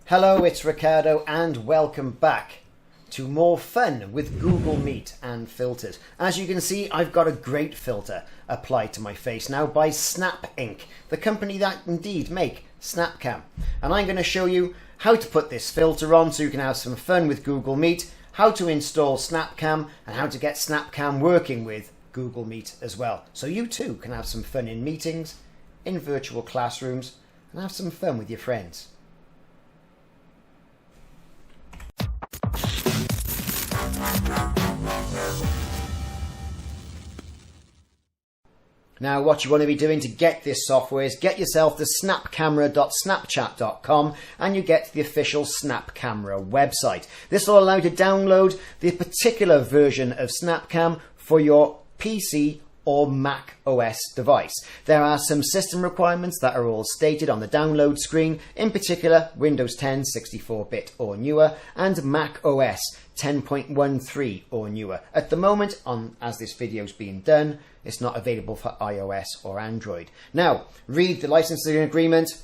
Hello, it's Ricardo and welcome back to more fun with Google Meet and filters. As you can see, I've got a great filter applied to my face now by Snap Inc., the company that indeed make Snapcam. And I'm going to show you how to put this filter on so you can have some fun with Google Meet, how to install Snapcam and how to get Snapcam working with Google Meet as well. So you too can have some fun in meetings, in virtual classrooms and have some fun with your friends. Now what you want to be doing to get this software is get yourself to snapcamera.snapchat.com and you get the official Snapcamera website. This will allow you to download the particular version of Snapcam for your PC or Mac OS device. There are some system requirements that are all stated on the download screen, in particular Windows 10 64-bit or newer and Mac OS 10.13 or newer. At the moment, as this video is being done, it's not available for iOS or Android. Now, read the licensing agreement.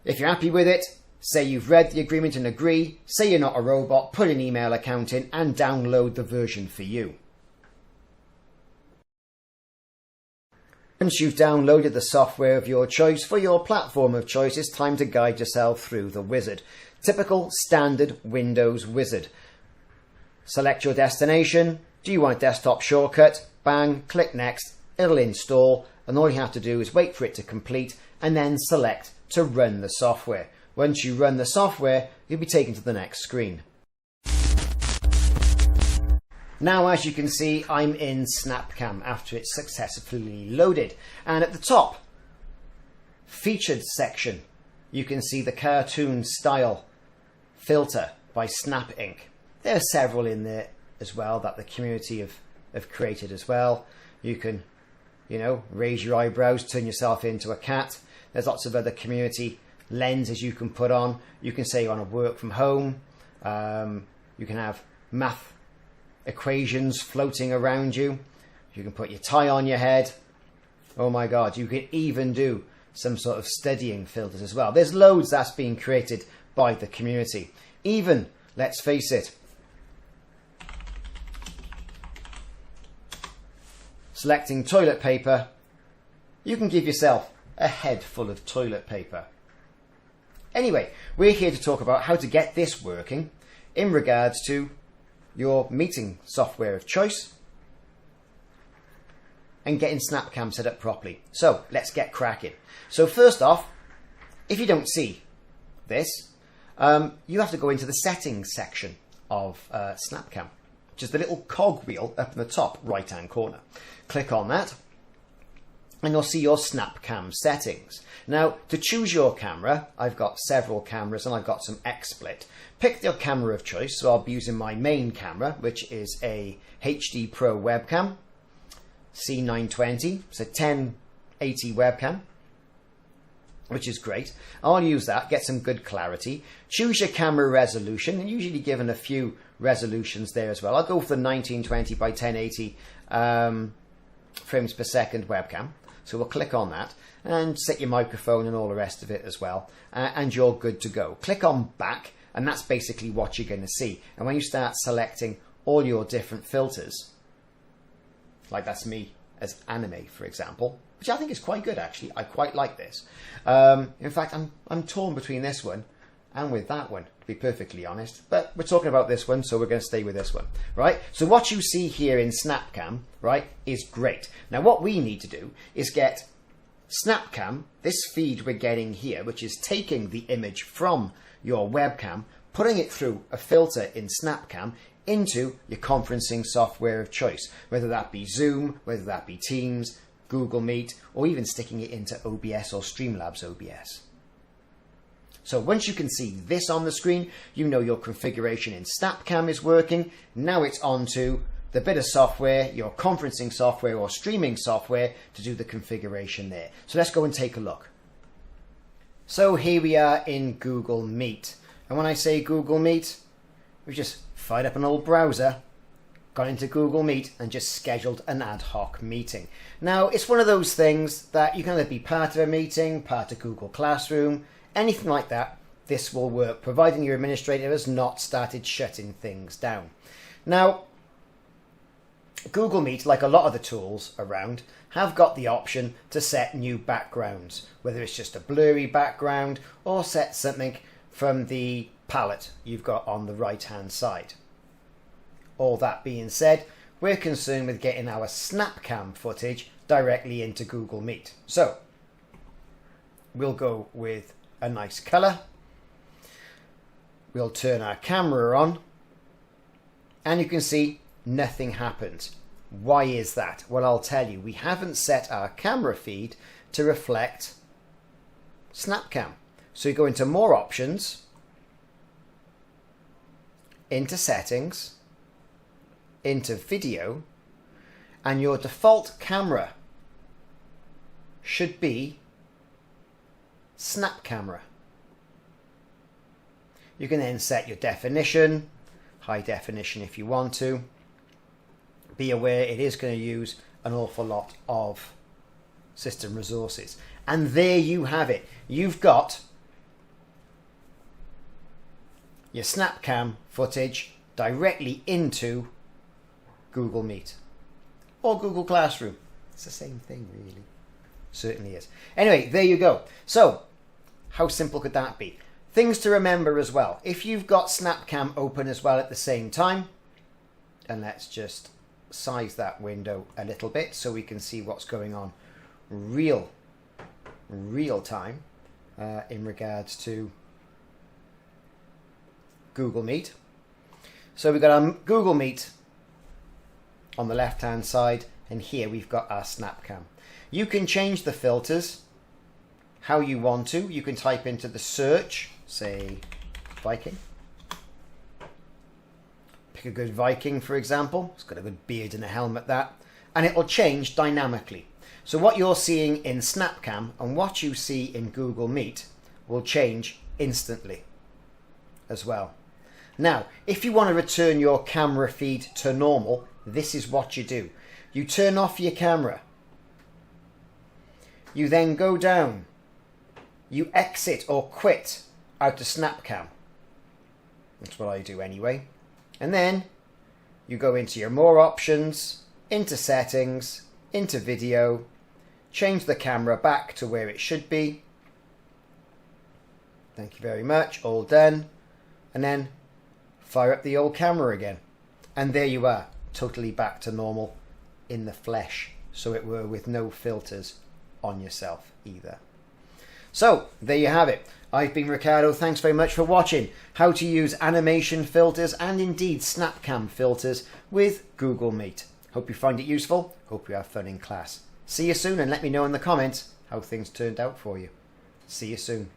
If you're happy with it, say you've read the agreement and agree, say you're not a robot, put an email account in and download the version for you. Once you've downloaded the software of your choice for your platform of choice, it's time to guide yourself through the wizard. Typical standard Windows wizard. Select your destination. Do you want a desktop shortcut? Bang, click next, it'll install, and all you have to do is wait for it to complete and then select to run the software. Once you run the software, you'll be taken to the next screen. Now, as you can see, I'm in Snapcam after it's successfully loaded. And at the top, featured section, you can see the cartoon style filter by Snap Inc. There are several in there as well that the community have created as well. You can, raise your eyebrows, turn yourself into a cat. There's lots of other community lenses you can put on. You can say you want to work from home. You can have math equations floating around you. You can put your tie on your head. Oh my God, you can even do some sort of studying filters as well. There's loads that's being created by the community. Even, let's face it, selecting toilet paper, you can give yourself a head full of toilet paper. Anyway, we're here to talk about how to get this working in regards to your meeting software of choice and getting Snapcam set up properly. So let's get cracking. So first off, if you don't see this, you have to go into the settings section of Snapcam, which is the little cog wheel up in the top right hand corner. Click on that and you'll see your Snapcam settings. Now, to choose your camera, I've got several cameras and I've got some XSplit. Pick your camera of choice, so I'll be using my main camera, which is a HD Pro webcam, C920, it's a 1080 webcam, which is great. I'll use that, get some good clarity. Choose your camera resolution, and usually given a few resolutions there as well. I'll go for the 1920 by 1080 frames per second webcam. So we'll click on that and set your microphone and all the rest of it as well. And you're good to go. Click on back and that's basically what you're going to see. And when you start selecting all your different filters, like that's me as anime, for example, which I think is quite good actually. I quite like this. In fact, I'm torn between this one and with that one, to be perfectly honest. But we're talking about this one, so we're going to stay with this one, right? So what you see here in Snapcam, right, is great. Now what we need to do is get Snapcam, this feed we're getting here, which is taking the image from your webcam, putting it through a filter in Snapcam into your conferencing software of choice, whether that be Zoom, whether that be Teams, Google Meet, or even sticking it into OBS or Streamlabs OBS. So once you can see this on the screen, you know your configuration in Snapcam is working. Now it's on to the bit of software, your conferencing software or streaming software to do the configuration there. So let's go and take a look. So here we are in Google Meet. And when I say Google Meet, we've just fired up an old browser, gone into Google Meet and just scheduled an ad hoc meeting. Now it's one of those things that you can either be part of a meeting, part of Google Classroom, anything like that, this will work, providing your administrator has not started shutting things down. Now, Google Meet, like a lot of the tools around, have got the option to set new backgrounds, whether it's just a blurry background or set something from the palette you've got on the right hand side. All that being said, we're concerned with getting our Snapcam footage directly into Google Meet. So we'll go with a nice colour. We'll turn our camera on and you can see nothing happens. Why is that? Well, I'll tell you. We haven't set our camera feed to reflect Snapcam. So you go into more options, into settings, into video, and your default camera should be Snapcamera. You can then set your definition, high definition if you want to. Be aware it is going to use an awful lot of system resources. And there you have it. You've got your Snapcam footage directly into Google Meet or Google Classroom. It's the same thing, really. Certainly is. Anyway, there you go. So, how simple could that be? Things to remember as well. If you've got Snapcam open as well at the same time, and let's just size that window a little bit so we can see what's going on real time in regards to Google Meet. So we've got our Google Meet on the left hand side, and here we've got our Snapcam. You can change the filters how you want to. You can type into the search, say Viking. Pick a good Viking, for example. It's got a good beard and a helmet, that. And it will change dynamically. So what you're seeing in Snapcam and what you see in Google Meet will change instantly as well. Now, if you want to return your camera feed to normal, this is what you do. You turn off your camera. You then go down. You exit or quit out of Snapcam. That's what I do anyway. And then you go into your more options, into settings, into video, change the camera back to where it should be. Thank you very much, all done. And then fire up the old camera again. And there you are, totally back to normal in the flesh. So it were, with no filters on yourself either. So there you have it. I've been Ricardo. Thanks very much for watching how to use animation filters and indeed Snapcam filters with Google Meet. Hope you find it useful. Hope you have fun in class. See you soon, and let me know in the comments how things turned out for you. See you soon.